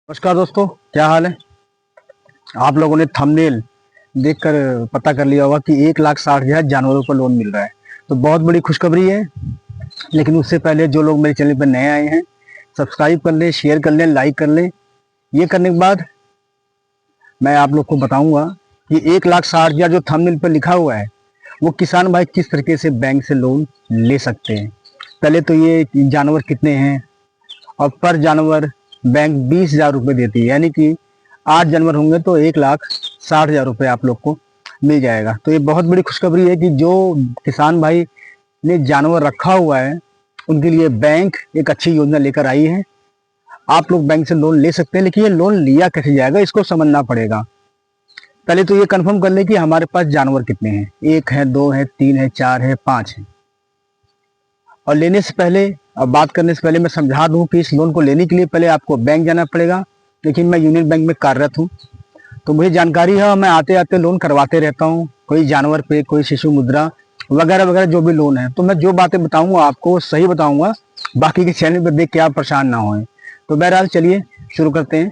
नमस्कार दोस्तों, क्या हाल है। आप लोगों ने थंबनेल देखकर पता कर लिया होगा कि 1,60,000 जानवरों पर लोन मिल रहा है। तो बहुत बड़ी खुशखबरी है। लेकिन उससे पहले जो लोग मेरे चैनल पर नए आए हैं, सब्सक्राइब कर लें, शेयर कर लें, लाइक कर लें। ये करने के बाद मैं आप लोग को बताऊंगा कि 1,60,000 जो थंबनेल पर लिखा हुआ है, वो किसान भाई किस तरीके से बैंक से लोन ले सकते हैं। पहले तो ये जानवर कितने हैं, और पर जानवर बैंक 20,000 रुपये देती है, यानी कि 8 जानवर होंगे तो 1,60,000 रुपये आप लोग को मिल जाएगा। तो ये बहुत बड़ी खुशखबरी है कि जो किसान भाई ने जानवर रखा हुआ है, उनके लिए बैंक एक अच्छी योजना लेकर आई है। आप लोग बैंक से लोन ले सकते हैं, लेकिन ये लोन लिया कैसे जाएगा इसको समझना पड़ेगा। पहले तो ये कंफर्म कर लें कि हमारे पास जानवर कितने हैं, 1 है, 2 है, 3 है, 4 है, 5 है। और लेने से पहले और बात करने से पहले मैं समझा दूं कि इस लोन को लेने के लिए पहले आपको बैंक जाना पड़ेगा। लेकिन मैं यूनियन बैंक में कार्यरत हूं, तो मुझे जानकारी है और मैं आते आते लोन करवाते रहता हूं। कोई जानवर पे, कोई शिशु मुद्रा वगैरह वगैरह जो भी लोन है, तो मैं जो बातें बताऊंगा आपको वो सही बताऊंगा, बाकी के चैनल पर देख के आप परेशान ना हों। तो बहरहाल चलिए शुरू करते हैं।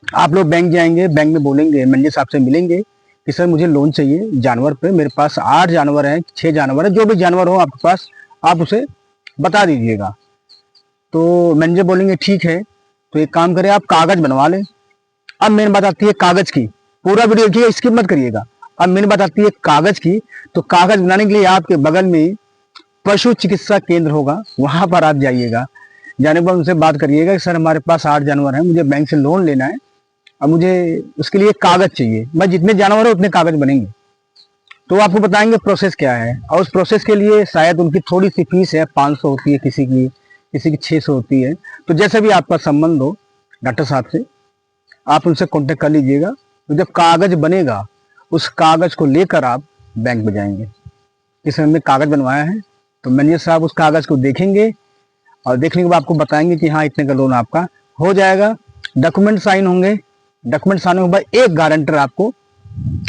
आप लोग बैंक जाएंगे, बैंक में बोलेंगे, मैनेजर साहब से मिलेंगे कि सर मुझे लोन चाहिए जानवर पे। मेरे पास 8 जानवर हैं, 6 जानवर है, जो भी जानवर हो आपके पास आप उसे बता दीजिएगा। तो मैनेजर बोलेंगे ठीक है, तो एक काम करें, आप कागज बनवा लें। अब मेन बात आती है कागज की। पूरा वीडियो देखिएगा, स्किप मत करिएगा। अब मेन बात आती है कागज की। तो कागज बनाने के लिए आपके बगल में पशु चिकित्सा केंद्र होगा, वहां पर आप जाइएगा। जाने के बाद उनसे बात करिएगा कि सर हमारे पास 8 जानवर हैं, मुझे बैंक से लोन लेना है, अब मुझे उसके लिए कागज चाहिए। मैं जितने जानवर है उतने कागज बनेंगे। तो आपको बताएंगे प्रोसेस क्या है। और उस प्रोसेस के लिए शायद उनकी थोड़ी सी फीस है, 500 होती है किसी की, किसी की 600 होती है। तो जैसे भी आपका संबंध हो डॉक्टर साहब से, आप उनसे कांटेक्ट कर लीजिएगा। तो जब कागज बनेगा, उस कागज को लेकर आप बैंक में जाएंगे। जिस हमने कागज बनवाया है, तो मैनेजर साहब उस कागज को देखेंगे और देखने के बाद आपको बताएंगे कि हाँ इतने का लोन आपका हो जाएगा। डॉक्यूमेंट साइन होंगे। डॉक्यूमेंट साइन होने के बाद एक गारंटर आपको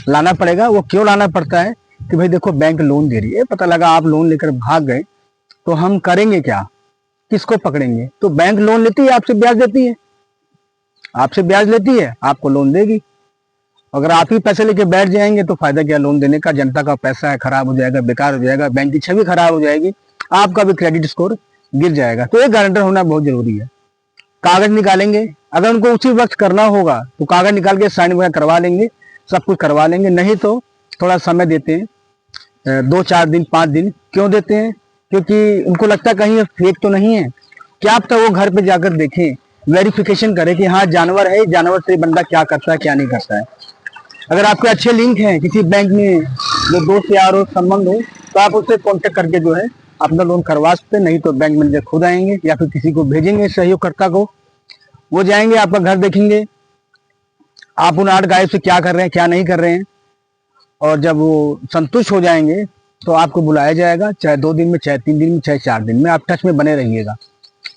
लाना पड़ेगा। वो क्यों लाना पड़ता है कि भाई देखो बैंक लोन दे रही है, पता लगा आप लोन लेकर भाग गए तो हम करेंगे क्या, किसको पकड़ेंगे। तो बैंक लोन लेती है, आपसे ब्याज देती है, आपसे ब्याज लेती है, आपको लोन देगी। अगर आप ही पैसे लेके बैठ जाएंगे तो फायदा क्या लोन देने का। जनता का पैसा है, खराब हो जाएगा, बेकार हो जाएगा, बैंक की छवि खराब हो जाएगी, आपका भी क्रेडिट स्कोर गिर जाएगा। तो एक गारंटर होना बहुत जरूरी है। कागज निकालेंगे, अगर उनको उसी वक्त करना होगा तो कागज निकाल के साइन वगैरह करवा लेंगे, सब कुछ करवा लेंगे। नहीं तो थोड़ा समय देते हैं, 2-4 दिन 5 दिन। क्यों देते हैं? क्योंकि उनको लगता है कहीं फेक तो नहीं है। क्या अब तक वो घर पे जाकर देखें, वेरिफिकेशन करें कि हाँ जानवर है, जानवर से बंदा क्या करता है क्या नहीं करता है। अगर आपके अच्छे लिंक हैं किसी बैंक में, जो दोस्त यार हो, संबंध हो, तो आप उससे कॉन्टेक्ट करके जो है अपना लोन करवा सकते हैं। नहीं तो बैंक मैनेजर खुद आएंगे या फिर किसी को भेजेंगे सहयोगकर्ता को, वो जाएंगे, आपका घर देखेंगे, आप उन 8 गाय से क्या कर रहे हैं क्या नहीं कर रहे हैं। और जब वो संतुष्ट हो जाएंगे तो आपको बुलाया जाएगा, चाहे 2 दिन में, चाहे 3 दिन में, चाहे 4 दिन में। आप टच में बने रहिएगा।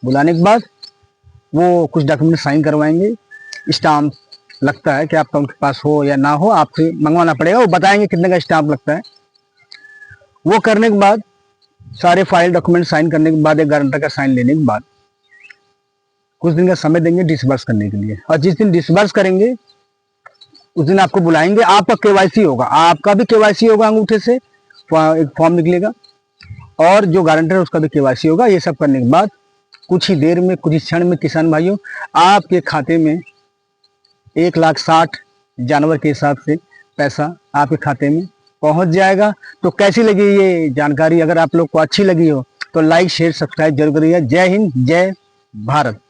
बुलाने के बाद वो कुछ डॉक्यूमेंट साइन करवाएंगे, स्टाम्प लगता है कि आपका उनके पास हो या ना हो, आपसे मंगवाना पड़ेगा। वो बताएंगे कितने का स्टाम्प लगता है। वो करने के बाद सारे फाइल डॉक्यूमेंट साइन करने के बाद, एक गारंटर का साइन लेने के बाद कुछ दिन का समय देंगे डिसबर्स करने के लिए। और जिस दिन डिसबर्स करेंगे उस दिन आपको बुलाएंगे। आपका केवाईसी होगा, आपका भी केवाईसी होगा, अंगूठे से एक फॉर्म निकलेगा, और जो गारंटर है उसका भी केवाईसी होगा। ये सब करने के बाद कुछ ही देर में, कुछ ही क्षण में किसान भाइयों, आपके खाते में 1,60,000 जानवर के हिसाब से पैसा आपके खाते में पहुंच जाएगा। तो कैसी लगी ये जानकारी? अगर आप लोग को अच्छी लगी हो तो लाइक शेयर सब्सक्राइब जरूर करिएगा। जय हिंद, जय भारत।